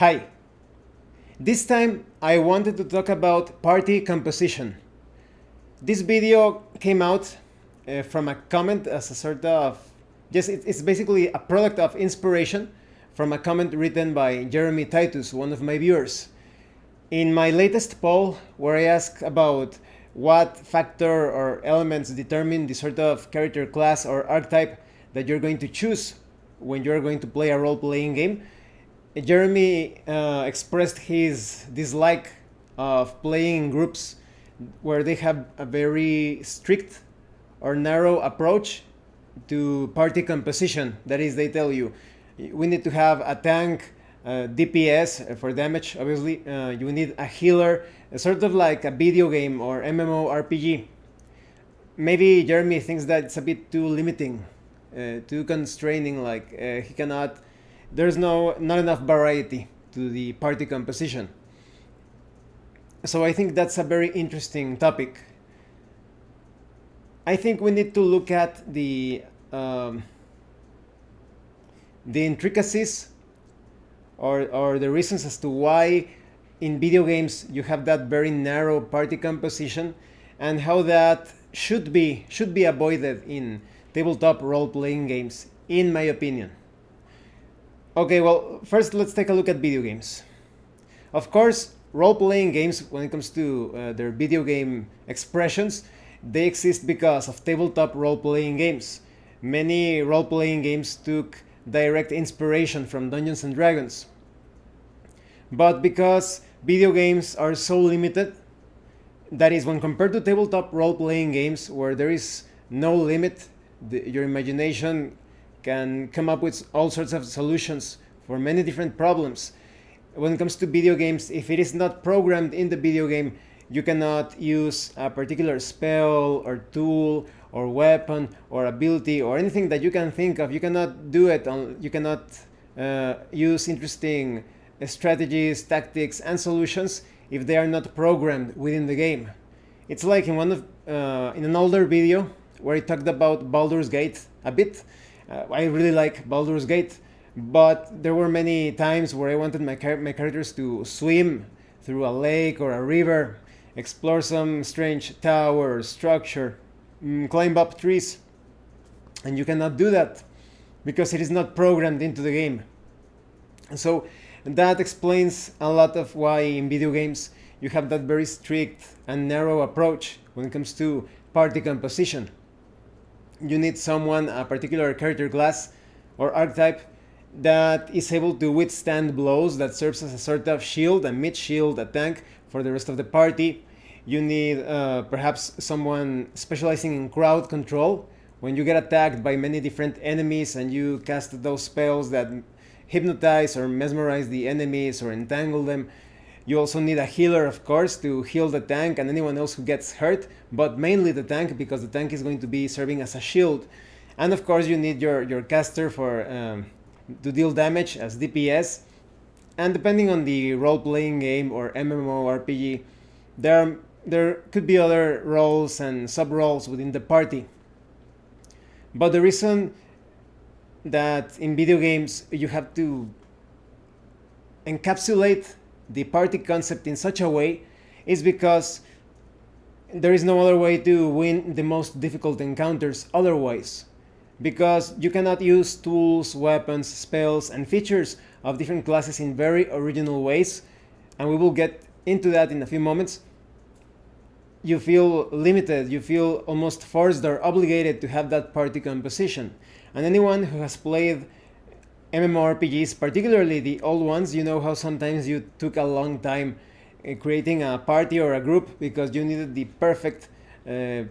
Hi! This time I wanted to talk about party composition. This video came out from a comment as a sort of... Yes, it's basically a product of inspiration from a comment written by Jeremy Titus, one of my viewers. In my latest poll, where I asked about what factor or elements determine the sort of character class or archetype that you're going to choose when you're going to play a role-playing game, Jeremy expressed his dislike of playing in groups where they have a very strict or narrow approach to party composition. That is, they tell you, we need to have a tank, DPS for damage, obviously. You need a healer, sort of like a video game or MMORPG. Maybe Jeremy thinks that it's a bit too limiting, too constraining, like he cannot... There's not enough variety to the party composition. So I think that's a very interesting topic. I think we need to look at the intricacies or the reasons as to why in video games you have that very narrow party composition and how that should be avoided in tabletop role-playing games, in my opinion. Okay, well, first let's take a look at video games. Of course, role-playing games, when it comes to their video game expressions, they exist because of tabletop role-playing games. Many role-playing games took direct inspiration from Dungeons and Dragons. But because video games are so limited, that is, when compared to tabletop role-playing games where there is no limit, your imagination can come up with all sorts of solutions for many different problems. When it comes to video games, if it is not programmed in the video game, you cannot use a particular spell or tool or weapon or ability or anything that you can think of. You cannot do it. You cannot use interesting strategies, tactics, and solutions if they are not programmed within the game. It's like in in an older video where I talked about Baldur's Gate a bit. I really like Baldur's Gate, but there were many times where I wanted my characters to swim through a lake or a river, explore some strange tower or structure, climb up trees, and you cannot do that because it is not programmed into the game. So that explains a lot of why in video games you have that very strict and narrow approach when it comes to party composition. You need someone, a particular character class or archetype, that is able to withstand blows, that serves as a sort of shield, a mid-shield, a tank for the rest of the party. You need perhaps someone specializing in crowd control. When you get attacked by many different enemies and you cast those spells that hypnotize or mesmerize the enemies or entangle them. You also need a healer, of course, to heal the tank and anyone else who gets hurt, but mainly the tank, because the tank is going to be serving as a shield. And of course you need your caster for to deal damage as DPS. And depending on the role-playing game or MMORPG, there could be other roles and sub-roles within the party. But the reason that in video games you have to encapsulate the party concept in such a way is because there is no other way to win the most difficult encounters otherwise. Because you cannot use tools, weapons, spells, and features of different classes in very original ways, and we will get into that in a few moments. You feel limited, you feel almost forced or obligated to have that party composition. And anyone who has played MMORPGs, particularly the old ones, you know how sometimes you took a long time creating a party or a group because you needed the perfect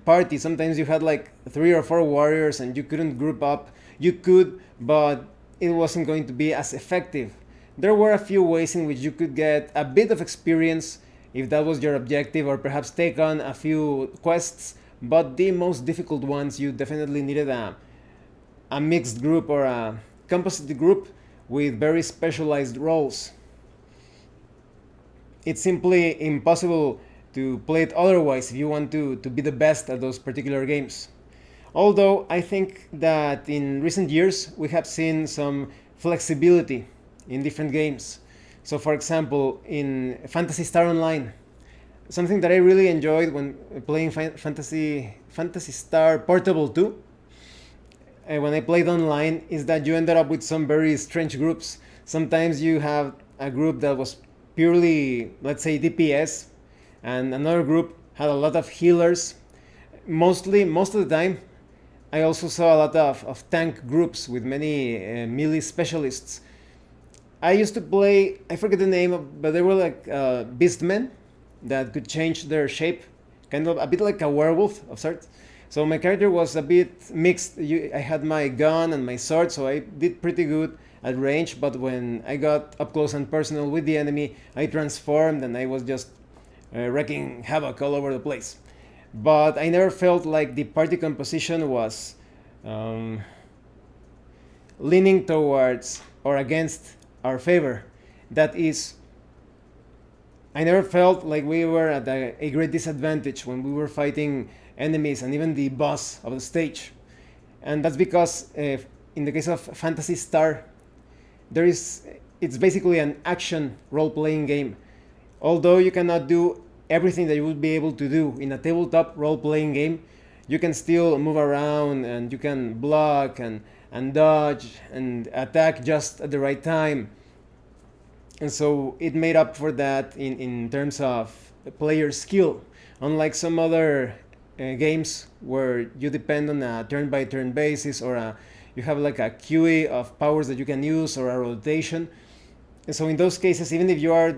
party. Sometimes you had like 3 or 4 warriors and you couldn't group up. You could, but it wasn't going to be as effective. There were a few ways in which you could get a bit of experience if that was your objective, or perhaps take on a few quests, but the most difficult ones you definitely needed a mixed group or a composite group with very specialized roles. It's simply impossible to play it otherwise if you want to be the best at those particular games. Although I think that in recent years we have seen some flexibility in different games. So, for example, in Fantasy Star Online, something that I really enjoyed when playing Fantasy Star Portable 2, when I played online, is that you ended up with some very strange groups. Sometimes you have a group that was purely, let's say, DPS, and another group had a lot of healers. Most of the time, I also saw a lot of tank groups with many melee specialists. I used to play, I forget the name, but they were like beastmen that could change their shape, kind of a bit like a werewolf of sorts. So my character was a bit mixed. I had my gun and my sword, so I did pretty good at range, but when I got up close and personal with the enemy, I transformed and I was just wreaking havoc all over the place. But I never felt like the party composition was um, leaning towards or against our favor. That is, I never felt like we were at a great disadvantage when we were fighting enemies and even the boss of the stage. And that's because in the case of Fantasy Star, there is it's basically an action role-playing game. Although you cannot do everything that you would be able to do in a tabletop role-playing game, you can still move around and you can block and dodge and attack just at the right time. And so it made up for that in terms of player skill. Unlike some other games where you depend on a turn-by-turn basis, or you have like a queue of powers that you can use, or a rotation. And so in those cases, even if you are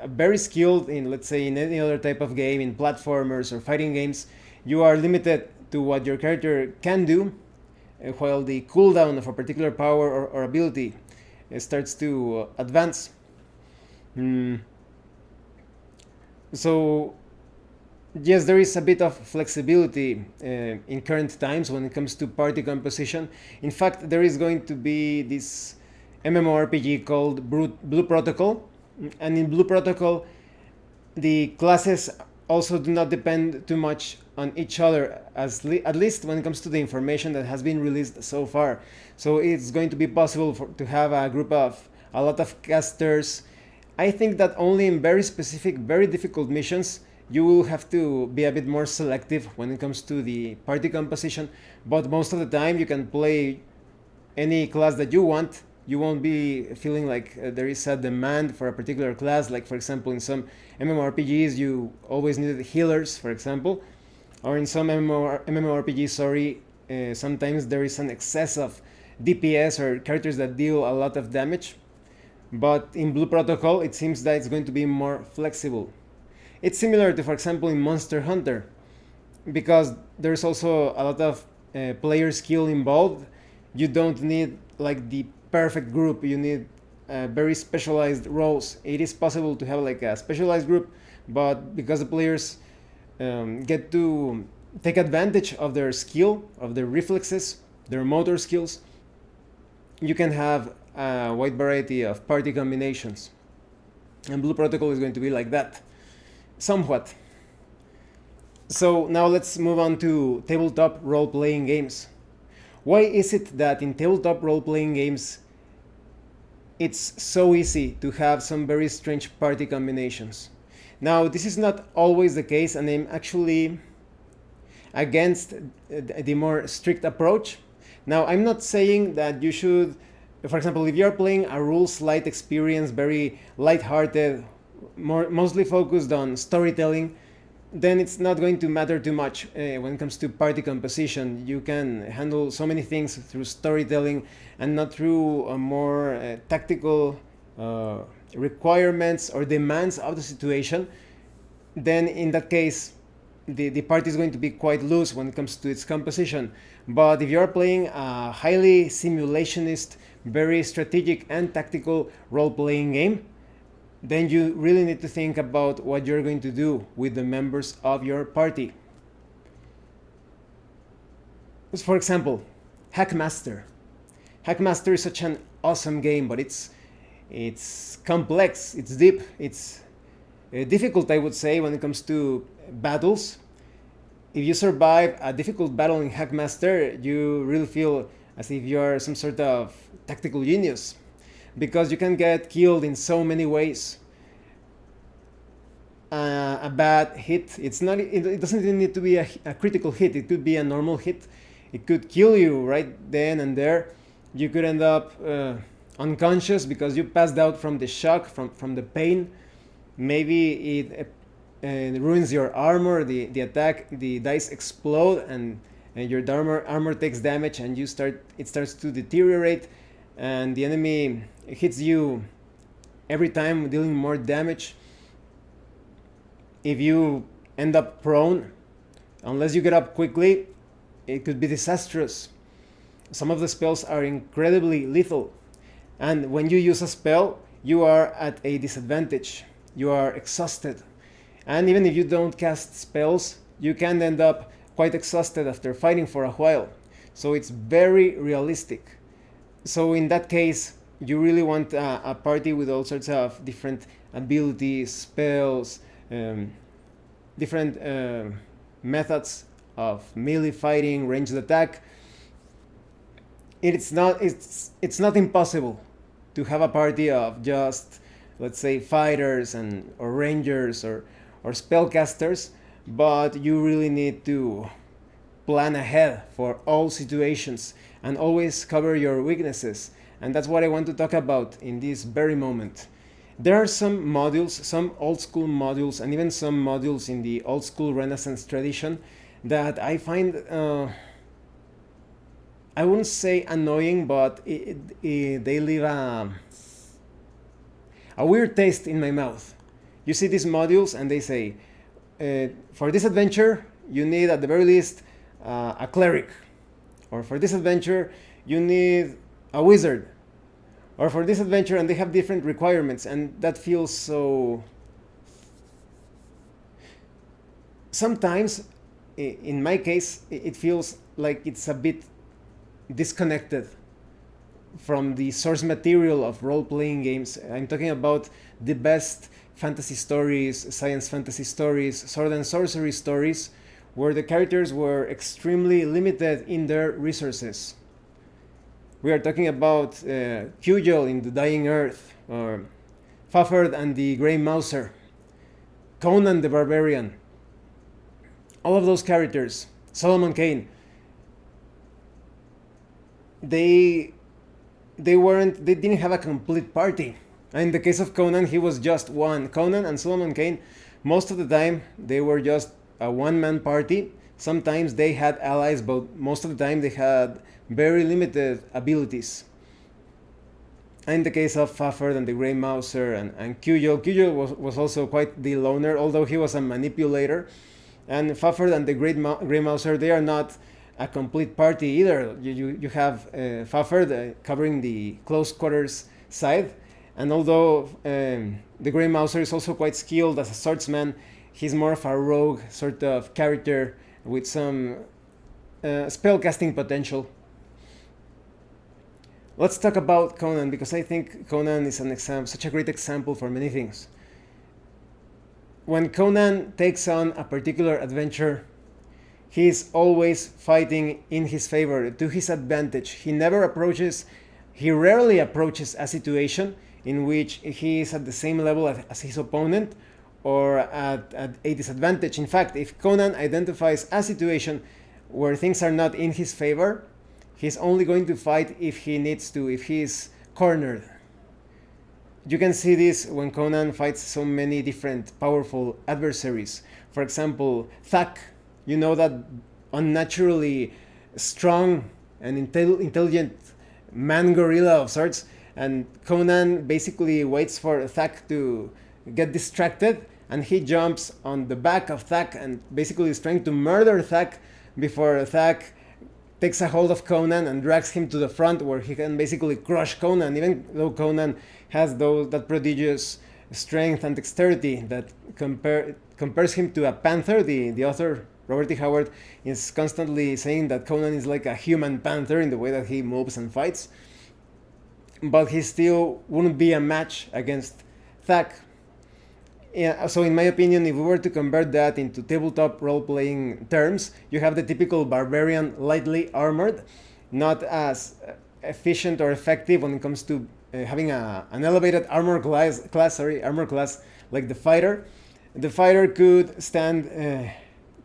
very skilled in, let's say, in any other type of game, in platformers or fighting games, you are limited to what your character can do, while the cooldown of a particular power or ability starts to advance. So yes, there is a bit of flexibility in current times when it comes to party composition. In fact, there is going to be this MMORPG called Blue Protocol, and in Blue Protocol, the classes also do not depend too much on each other, at least when it comes to the information that has been released so far. So it's going to be possible to have a group of a lot of casters. I think that only in very specific, very difficult missions, you will have to be a bit more selective when it comes to the party composition, but most of the time you can play any class that you want. You won't be feeling like there is a demand for a particular class, like for example in some MMORPGs you always needed healers, for example, or in some MMORPGs, sometimes there is an excess of DPS or characters that deal a lot of damage. But in Blue Protocol, it seems that it's going to be more flexible. It's similar to, for example, in Monster Hunter, because there's also a lot of player skill involved. You don't need like the perfect group. You need very specialized roles. It is possible to have like a specialized group, but because the players get to take advantage of their skill, of their reflexes, their motor skills, you can have a wide variety of party combinations. And Blue Protocol is going to be like that, somewhat. So now let's move on to tabletop role-playing games. Why is it that in tabletop role-playing games it's so easy to have some very strange party combinations? Now, this is not always the case, and I'm actually against the more strict approach. Now, I'm not saying that you should, for example, if you're playing a rules light experience, very light-hearted, mostly focused on storytelling, then it's not going to matter too much when it comes to party composition. You can handle so many things through storytelling and not through more tactical requirements or demands of the situation. Then in that case, the party is going to be quite loose when it comes to its composition. But if you're playing a highly simulationist, very strategic and tactical role-playing game, then you really need to think about what you're going to do with the members of your party. For example, Hackmaster. Hackmaster is such an awesome game, but it's complex, it's deep, it's difficult, I would say, when it comes to battles. If you survive a difficult battle in Hackmaster, you really feel as if you are some sort of tactical genius. because you can get killed in so many ways. A bad hit, it doesn't even need to be a critical hit. It could be a normal hit. It could kill you right then and there. You could end up unconscious because you passed out from the shock, from the pain. Maybe it ruins your armor. The attack, the dice explode, and your armor takes damage, and it starts to deteriorate, and the enemy hits you every time, dealing more damage. If you end up prone, unless you get up quickly, it could be disastrous. Some of the spells are incredibly lethal, and when you use a spell, you are at a disadvantage. You are exhausted, and even if you don't cast spells, you can end up quite exhausted after fighting for a while. So it's very realistic. So in that case, you really want a party with all sorts of different abilities, spells, different methods of melee fighting, ranged attack. It's not impossible to have a party of just, let's say, fighters or rangers or spellcasters, but you really need to plan ahead for all situations and always cover your weaknesses. And that's what I want to talk about in this very moment. There are some modules, some old school modules, and even some modules in the old school Renaissance tradition that I find, I wouldn't say annoying, but they leave a weird taste in my mouth. You see these modules and they say, for this adventure, you need at the very least a cleric. Or for this adventure, you need a wizard. Or for this adventure, and they have different requirements, and that feels so... Sometimes, in my case, it feels like it's a bit disconnected from the source material of role-playing games. I'm talking about the best fantasy stories, science fantasy stories, sword and sorcery stories, where the characters were extremely limited in their resources. We are talking about Kujel in The Dying Earth, or Fafhrd and the Grey Mouser, Conan the Barbarian. All of those characters, Solomon Kane, they didn't have a complete party. In the case of Conan, he was just one. Conan and Solomon Kane, most of the time, they were just a one-man party. Sometimes they had allies, but most of the time they had very limited abilities. In the case of Fafhrd and the Grey Mouser and Kujel was also quite the loner, although he was a manipulator. And Fafhrd and the Grey Mouser, they are not a complete party either. You have Fafhrd covering the close quarters side, and although the Grey Mouser is also quite skilled as a swordsman, he's more of a rogue sort of character with some spellcasting potential. Let's talk about Conan, because I think Conan is such a great example for many things. When Conan takes on a particular adventure, he is always fighting in his favor, to his advantage. He rarely approaches a situation in which he is at the same level as his opponent or at a disadvantage. In fact, if Conan identifies a situation where things are not in his favor, he's only going to fight if he needs to, if he is cornered. You can see this when Conan fights so many different powerful adversaries. For example, Thak, you know, that unnaturally strong and intelligent man-gorilla of sorts, and Conan basically waits for Thak to get distracted, and he jumps on the back of Thak and basically is trying to murder Thak before Thak takes a hold of Conan and drags him to the front, where he can basically crush Conan, even though Conan has that prodigious strength and dexterity that compares him to a panther. The author, Robert E. Howard, is constantly saying that Conan is like a human panther in the way that he moves and fights. But he still wouldn't be a match against Thak. Yeah, so in my opinion, if we were to convert that into tabletop role-playing terms, you have the typical barbarian lightly armored, not as efficient or effective when it comes to having an elevated armor class like the fighter could stand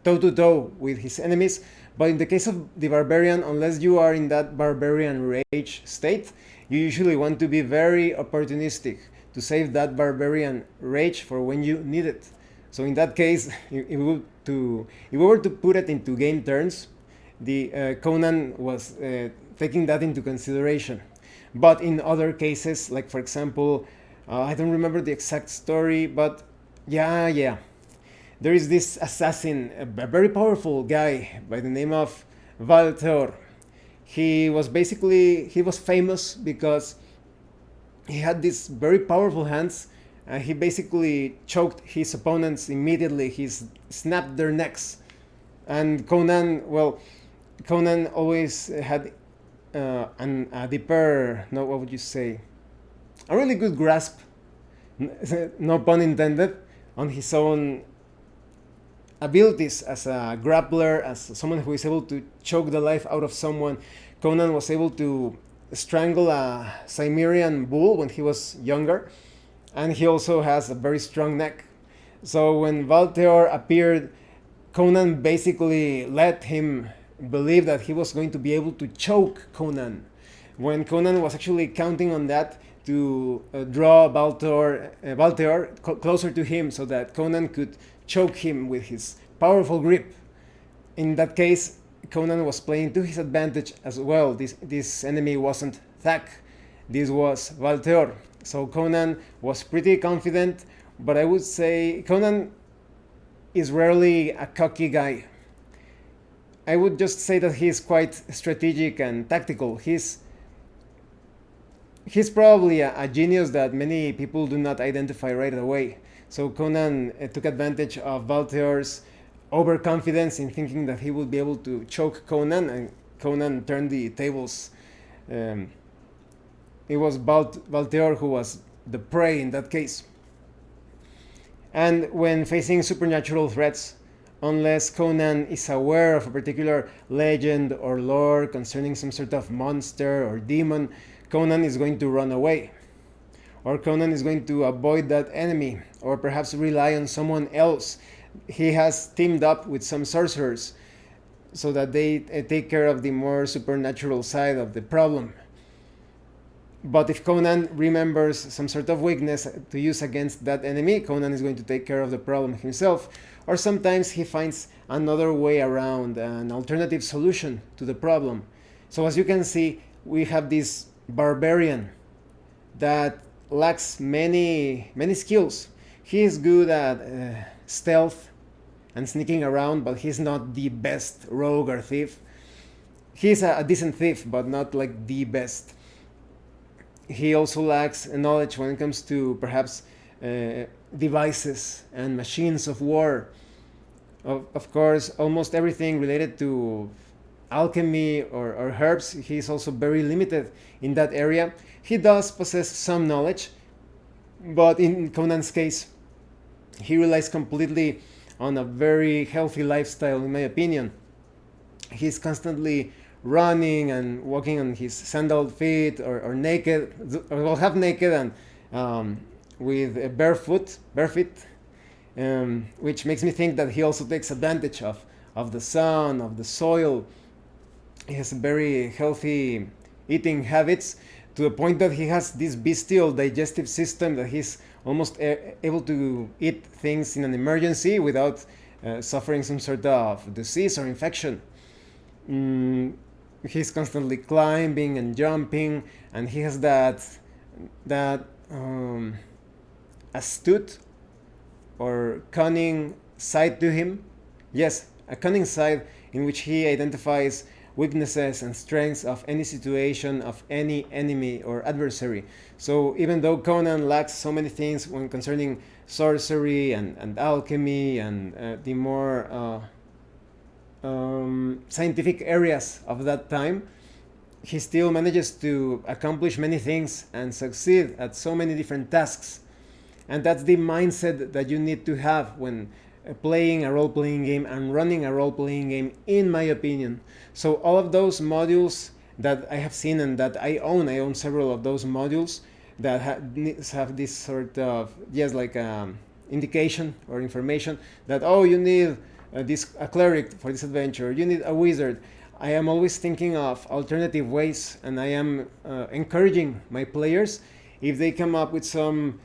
toe to toe with his enemies. But in the case of the barbarian, unless you are in that barbarian rage state, you usually want to be very opportunistic to save that barbarian rage for when you need it. So in that case, if we were to put it into game terms, the Conan was taking that into consideration. But in other cases, like for example, I don't remember the exact story, but yeah, there is this assassin, a very powerful guy by the name of Valtheor. He was famous because he had these very powerful hands. He basically choked his opponents immediately. He snapped their necks. And Conan always had a deeper, no, what would you say? A really good grasp, no pun intended, on his own abilities as a grappler, as someone who is able to choke the life out of someone. Conan was able to strangle a Cimmerian bull when he was younger, and he also has a very strong neck. So when Valtheor appeared, Conan basically let him believe that he was going to be able to choke Conan, when Conan was actually counting on that to draw Valtheor closer to him so that Conan could choke him with his powerful grip. In that case, Conan was playing to his advantage as well. This enemy wasn't Thak, this was Valtheor. So Conan was pretty confident, but I would say Conan is rarely a cocky guy. I would just say that he's quite strategic and tactical. He's probably a genius that many people do not identify right away. So Conan took advantage of Valtheor's overconfidence in thinking that he would be able to choke Conan, and Conan turned the tables. It was Valtheor who was the prey in that case. And when facing supernatural threats, unless Conan is aware of a particular legend or lore concerning some sort of monster or demon, Conan is going to run away. Or Conan is going to avoid that enemy, or perhaps rely on someone else. He has teamed up with some sorcerers so that they take care of the more supernatural side of the problem. But if Conan remembers some sort of weakness to use against that enemy, Conan is going to take care of the problem himself. Or sometimes he finds another way around, an alternative solution to the problem. So as you can see, we have this barbarian that lacks many skills. He is good at stealth and sneaking around, but he's not the best rogue or thief. He's a decent thief, but not like the best. He also lacks knowledge when it comes to perhaps devices and machines of war. Of course, almost everything related to alchemy or herbs, he's also very limited in that area. He does possess some knowledge, but in Conan's case, he relies completely on a very healthy lifestyle, in my opinion. He's constantly running and walking on his sandaled feet or naked, or well, half naked and with a bare feet, which makes me think that he also takes advantage of the sun, of the soil. He has very healthy eating habits, to the point that he has this bestial digestive system that he's almost able to eat things in an emergency without suffering some sort of disease or infection. He's constantly climbing and jumping, and he has that astute or cunning side to him. Yes, a cunning side in which he identifies weaknesses and strengths of any situation, of any enemy or adversary. So even though Conan lacks so many things when concerning sorcery and alchemy and the more scientific areas of that time, he still manages to accomplish many things and succeed at so many different tasks. And that's the mindset that you need to have when playing a role-playing game and running a role-playing game, in my opinion. So all of those modules that I have seen and that I own several of those modules, that have this sort of, yes, like indication or information that, oh, you need a cleric for this adventure, you need a wizard. I am always thinking of alternative ways, and I am encouraging my players, if they come up with some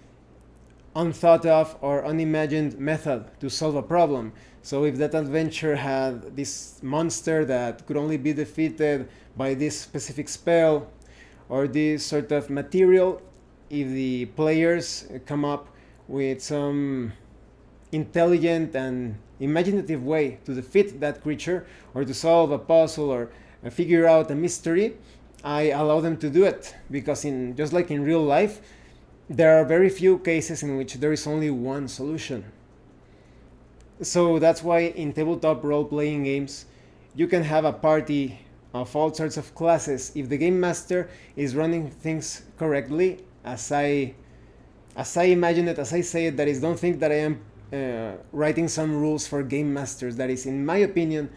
unthought of or unimagined method to solve a problem. So if that adventure had this monster that could only be defeated by this specific spell or this sort of material, if the players come up with some intelligent and imaginative way to defeat that creature or to solve a puzzle or figure out a mystery, I allow them to do it, because in just like in real life, there are very few cases in which there is only one solution. So that's why in tabletop role-playing games, you can have a party of all sorts of classes if the game master is running things correctly, as I imagine it, as I say it. That is, don't think that I am writing some rules for game masters. That is, in my opinion,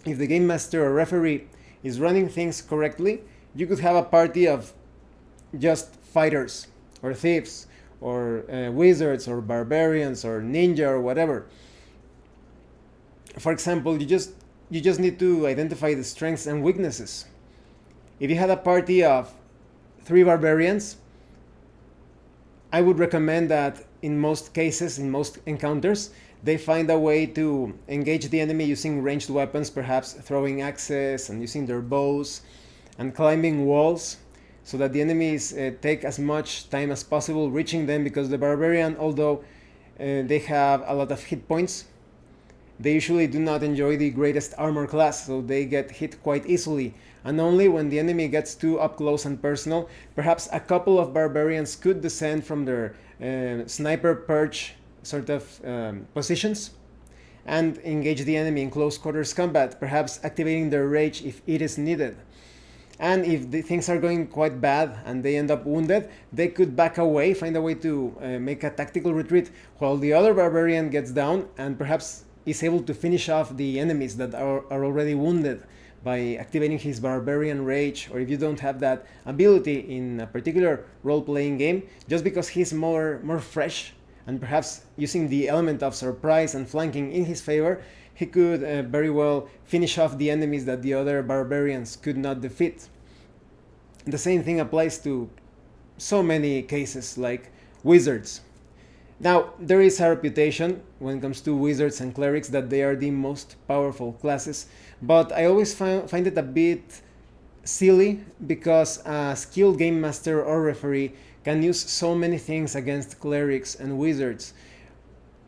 if the game master or referee is running things correctly, you could have a party of just fighters or thieves or wizards or barbarians or ninja or whatever. For example, you just need to identify the strengths and weaknesses. If you had a party of 3 barbarians, I would recommend that in most cases, in most encounters, they find a way to engage the enemy using ranged weapons, perhaps throwing axes and using their bows and climbing walls, so that the enemies take as much time as possible reaching them, because the barbarian, although they have a lot of hit points, they usually do not enjoy the greatest armor class, so they get hit quite easily. And only when the enemy gets too up close and personal, perhaps a couple of barbarians could descend from their sniper perch sort of positions and engage the enemy in close quarters combat, perhaps activating their rage if it is needed. And if the things are going quite bad and they end up wounded, they could back away, find a way to make a tactical retreat, while the other barbarian gets down and perhaps is able to finish off the enemies that are already wounded by activating his barbarian rage. Or if you don't have that ability in a particular role-playing game, just because he's more fresh and perhaps using the element of surprise and flanking in his favor, he could very well finish off the enemies that the other barbarians could not defeat. The same thing applies to so many cases, like wizards. Now, there is a reputation when it comes to wizards and clerics that they are the most powerful classes, but I always find it a bit silly, because a skilled game master or referee can use so many things against clerics and wizards.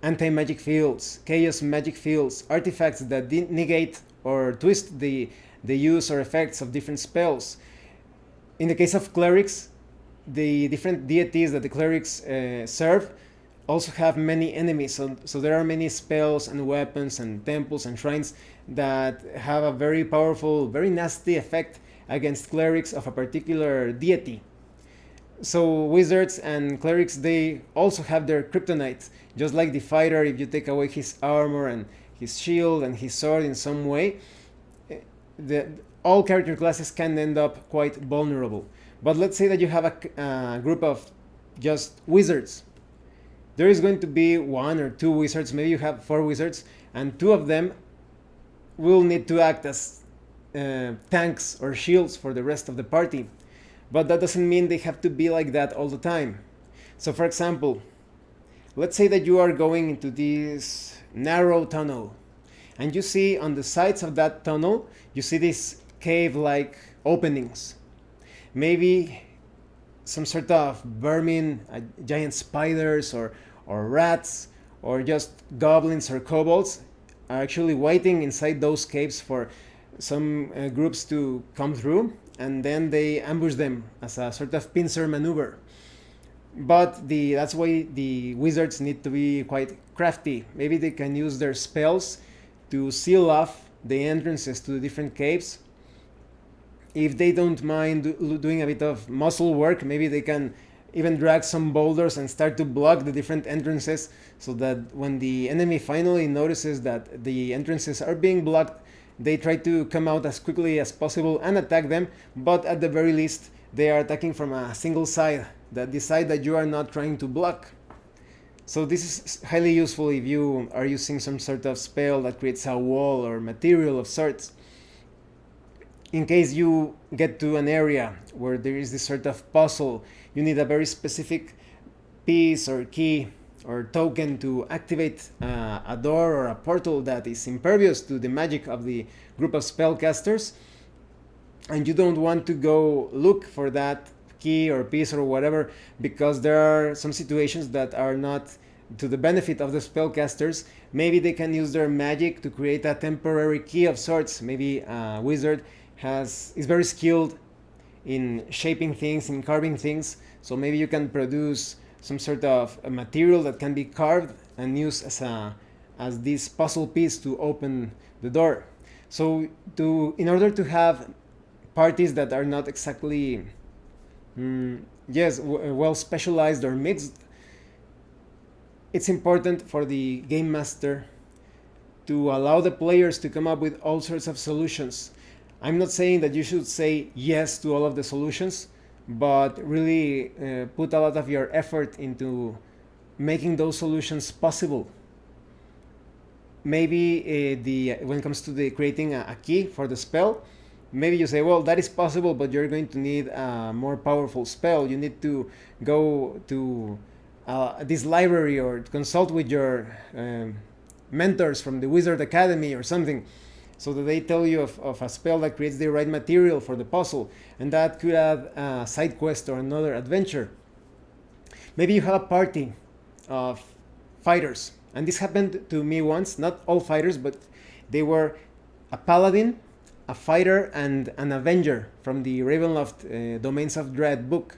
Anti-magic fields, chaos magic fields, artifacts that negate or twist the use or effects of different spells. In the case of clerics, the different deities that the clerics serve also have many enemies, so there are many spells and weapons and temples and shrines that have a very powerful, very nasty effect against clerics of a particular deity. So wizards and clerics, they also have their kryptonite. Just like the fighter, if you take away his armor and his shield and his sword in some way, all character classes can end up quite vulnerable. But let's say that you have a group of just wizards. There is going to be 1 or 2 wizards, maybe you have 4 wizards, and 2 of them will need to act as tanks or shields for the rest of the party. But that doesn't mean they have to be like that all the time. So for example, let's say that you are going into this narrow tunnel, and you see on the sides of that tunnel, you see these cave-like openings. Maybe some sort of vermin, giant spiders or rats, or just goblins or kobolds are actually waiting inside those caves for some groups to come through, and then they ambush them as a sort of pincer maneuver. But that's why the wizards need to be quite crafty. Maybe they can use their spells to seal off the entrances to the different caves. If they don't mind doing a bit of muscle work, maybe they can even drag some boulders and start to block the different entrances, so that when the enemy finally notices that the entrances are being blocked, they try to come out as quickly as possible and attack them, but at the very least they are attacking from a single side that decide that you are not trying to block. So this is highly useful if you are using some sort of spell that creates a wall or material of sorts. In case you get to an area where there is this sort of puzzle, you need a very specific piece or key or token to activate a door or a portal that is impervious to the magic of the group of spellcasters, and you don't want to go look for that key or piece or whatever, because there are some situations that are not to the benefit of the spellcasters. Maybe they can use their magic to create a temporary key of sorts. Maybe a wizard is very skilled in shaping things, in carving things, so maybe you can produce some sort of a material that can be carved and used as this puzzle piece to open the door. So in order to have parties that are not exactly well specialized or mixed, it's important for the game master to allow the players to come up with all sorts of solutions. I'm not saying that you should say yes to all of the solutions, but really put a lot of your effort into making those solutions possible. Maybe when it comes to creating a key for the spell, maybe you say, well, that is possible, but you're going to need a more powerful spell. You need to go to this library or to consult with your mentors from the Wizard Academy or something, so that they tell you of a spell that creates the right material for the puzzle, and that could add a side quest or another adventure. Maybe you have a party of fighters, and this happened to me once. Not all fighters, but they were a paladin, a fighter, and an avenger from the Ravenloft Domains of Dread book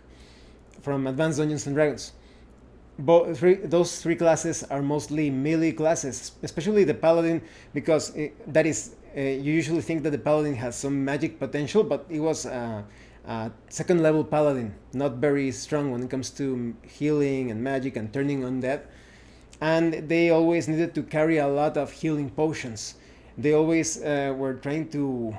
from Advanced Dungeons and Dragons. Those three classes are mostly melee classes, especially the paladin, because that is you usually think that the paladin has some magic potential, but it was a second level paladin, not very strong when it comes to healing and magic and turning undead. And they always needed to carry a lot of healing potions. They always were trying to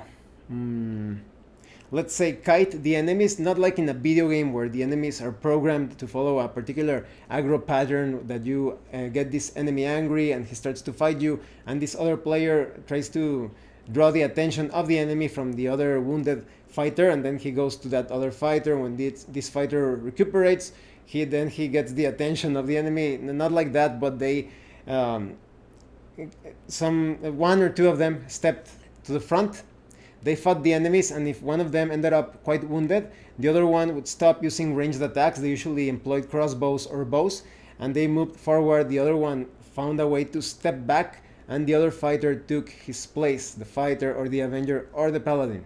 let's say kite the enemies, not like in a video game where the enemies are programmed to follow a particular aggro pattern, that you get this enemy angry and he starts to fight you, and this other player tries to draw the attention of the enemy from the other wounded fighter, and then he goes to that other fighter. When this fighter recuperates, he gets the attention of the enemy. Not like that, but they one or two of them stepped to the front. They fought the enemies, and if one of them ended up quite wounded, the other one would stop using ranged attacks. They usually employed crossbows or bows, and they moved forward. The other one found a way to step back, and the other fighter took his place, the fighter or the avenger or the paladin.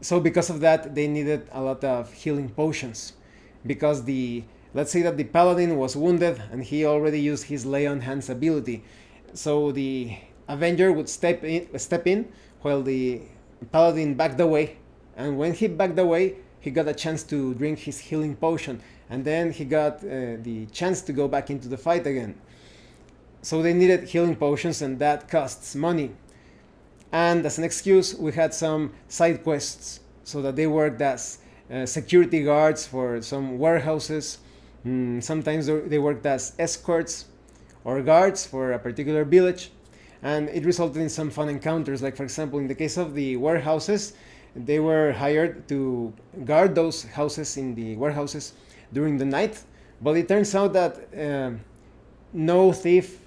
So because of that, they needed a lot of healing potions, because let's say that the paladin was wounded and he already used his lay on hands ability. So the avenger would step in while the paladin backed away, and when he backed away, he got a chance to drink his healing potion, and then he got the chance to go back into the fight again. So they needed healing potions, and that costs money. And as an excuse, we had some side quests, so that they worked as security guards for some warehouses. Sometimes they worked as escorts or guards for a particular village. And it resulted in some fun encounters. Like, for example, in the case of the warehouses, they were hired to guard those houses in the warehouses during the night. But it turns out that no thief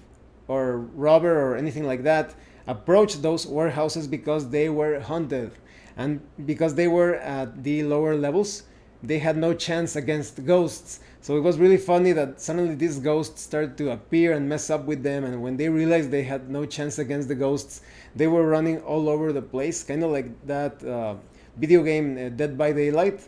or robber or anything like that approached those warehouses, because they were haunted. And because they were at the lower levels, they had no chance against ghosts. So it was really funny that suddenly these ghosts started to appear and mess up with them, and when they realized they had no chance against the ghosts, they were running all over the place, kind of like that video game Dead by Daylight.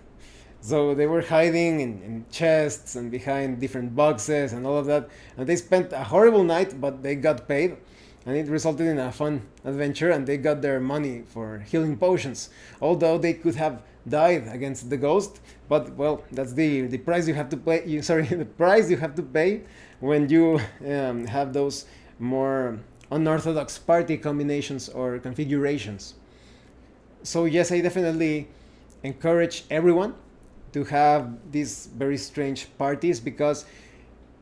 So they were hiding in chests and behind different boxes and all of that, and they spent a horrible night, but they got paid, and it resulted in a fun adventure, and they got their money for healing potions, although they could have died against the ghost. But well, that's the price you have to pay. The price you have to pay when you have those more unorthodox party combinations or configurations. So yes, I definitely encourage everyone to have these very strange parties, because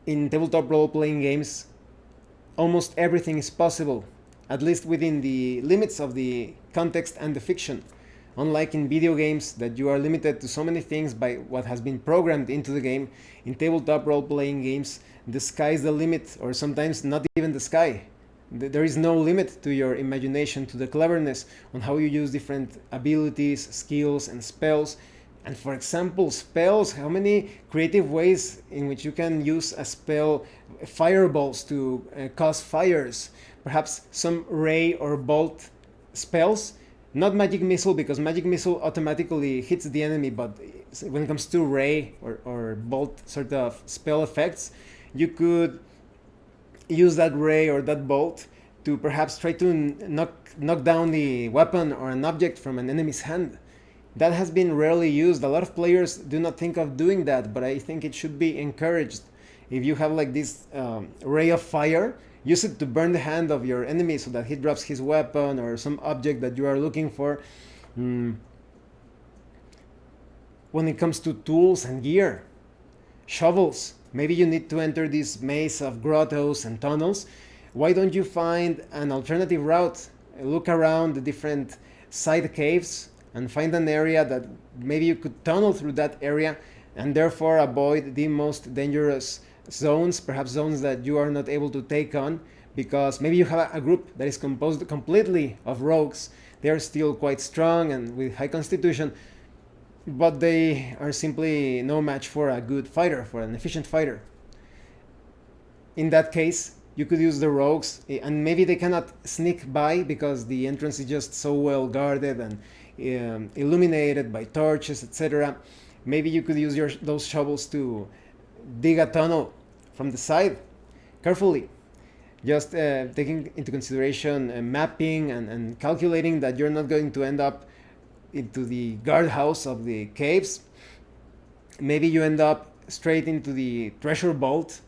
in tabletop role-playing games, almost everything is possible, at least within the limits of the context and the fiction. Unlike in video games, that you are limited to so many things by what has been programmed into the game, in tabletop role-playing games, the sky is the limit, or sometimes not even the sky. There is no limit to your imagination, to the cleverness on how you use different abilities, skills, and spells. And for example, spells, how many creative ways in which you can use a spell, fireballs to cause fires, perhaps some ray or bolt spells. Not magic missile, because magic missile automatically hits the enemy, but when it comes to ray or bolt sort of spell effects, you could use that ray or that bolt to perhaps try to knock down the weapon or an object from an enemy's hand. That has been rarely used. A lot of players do not think of doing that, but I think it should be encouraged. If you have like this ray of fire, use it to burn the hand of your enemy so that he drops his weapon or some object that you are looking for. When it comes to tools and gear, shovels, maybe you need to enter this maze of grottos and tunnels. Why don't you find an alternative route? Look around the different side caves and find an area that maybe you could tunnel through that area, and therefore avoid the most dangerous zones, perhaps zones that you are not able to take on, because maybe you have a group that is composed completely of rogues. They are still quite strong and with high constitution, but they are simply no match for a good fighter, for an efficient fighter. In that case, you could use the rogues, and maybe they cannot sneak by because the entrance is just so well guarded and illuminated by torches, etc. Maybe you could use those shovels to dig a tunnel from the side carefully, just taking into consideration mapping and calculating that you're not going to end up into the guardhouse of the caves. Maybe you end up straight into the treasure vault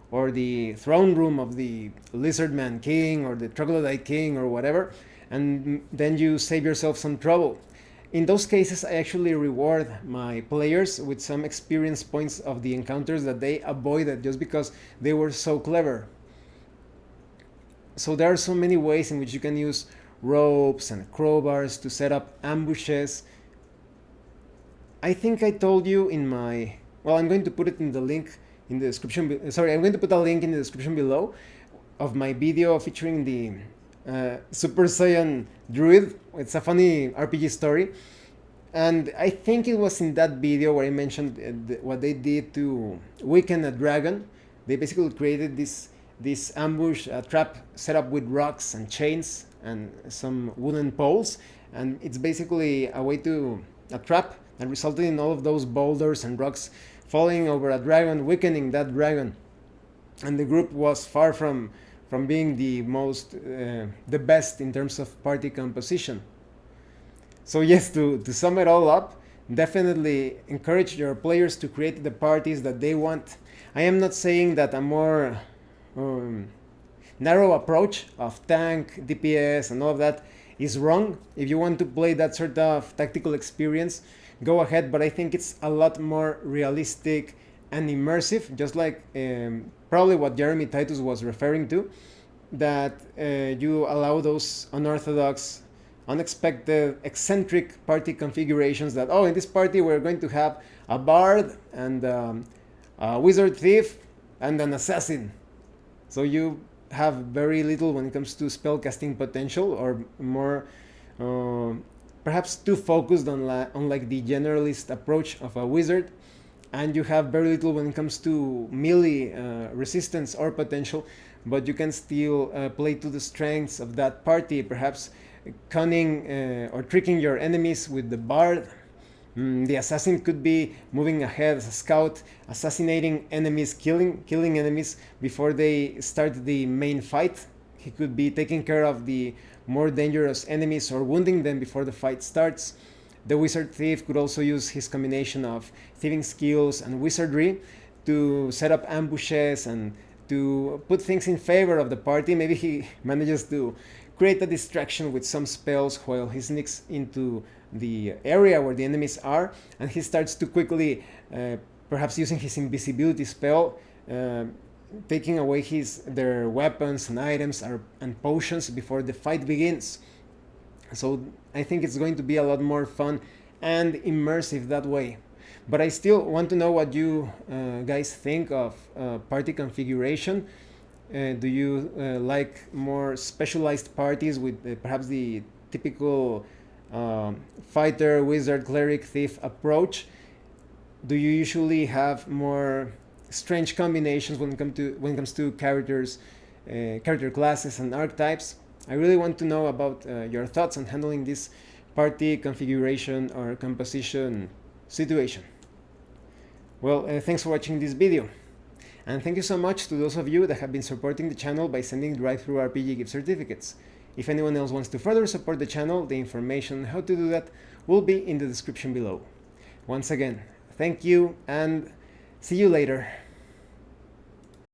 or the throne room of the Lizardman King or the Troglodyte King or whatever, and then you save yourself some trouble. In those cases, I actually reward my players with some experience points of the encounters that they avoided just because they were so clever. So there are so many ways in which you can use ropes and crowbars to set up ambushes. I think I told you in my... Well, I'm going to put it in the link in the description. Sorry, I'm going to put a link in the description below of my video featuring the Super Saiyan Druid. It's a funny RPG story, and I think it was in that video where I mentioned what they did to weaken a dragon. They basically created this ambush, a trap set up with rocks and chains and some wooden poles, and it's basically a trap that resulted in all of those boulders and rocks falling over a dragon, weakening that dragon. And the group was far from being the best in terms of party composition. So yes, to sum it all up, definitely encourage your players to create the parties that they want. I am not saying that a more narrow approach of tank, DPS, and all of that is wrong. If you want to play that sort of tactical experience, go ahead, but I think it's a lot more realistic and immersive, just like probably what Jeremy Titus was referring to, that you allow those unorthodox, unexpected, eccentric party configurations that, oh, in this party we're going to have a bard and a wizard thief and an assassin. So you have very little when it comes to spellcasting potential, or more perhaps too focused on like the generalist approach of a wizard, and you have very little when it comes to melee resistance or potential, but you can still play to the strengths of that party, perhaps cunning or tricking your enemies with the bard. The assassin could be moving ahead as a scout, assassinating enemies, killing enemies before they start the main fight. He could be taking care of the more dangerous enemies or wounding them before the fight starts. The wizard thief could also use his combination of thieving skills and wizardry to set up ambushes and to put things in favor of the party. Maybe he manages to create a distraction with some spells while he sneaks into the area where the enemies are, and he starts to quickly, perhaps using his invisibility spell, taking away their weapons and items and potions before the fight begins. So I think it's going to be a lot more fun and immersive that way. But I still want to know what you guys think of party configuration. Do you like more specialized parties with perhaps the typical fighter, wizard, cleric, thief approach? Do you usually have more strange combinations when it comes to characters, character classes, and archetypes? I really want to know about your thoughts on handling this party configuration or composition situation. Well, thanks for watching this video. And thank you so much to those of you that have been supporting the channel by sending DriveThruRPG gift certificates. If anyone else wants to further support the channel, the information on how to do that will be in the description below. Once again, thank you and see you later.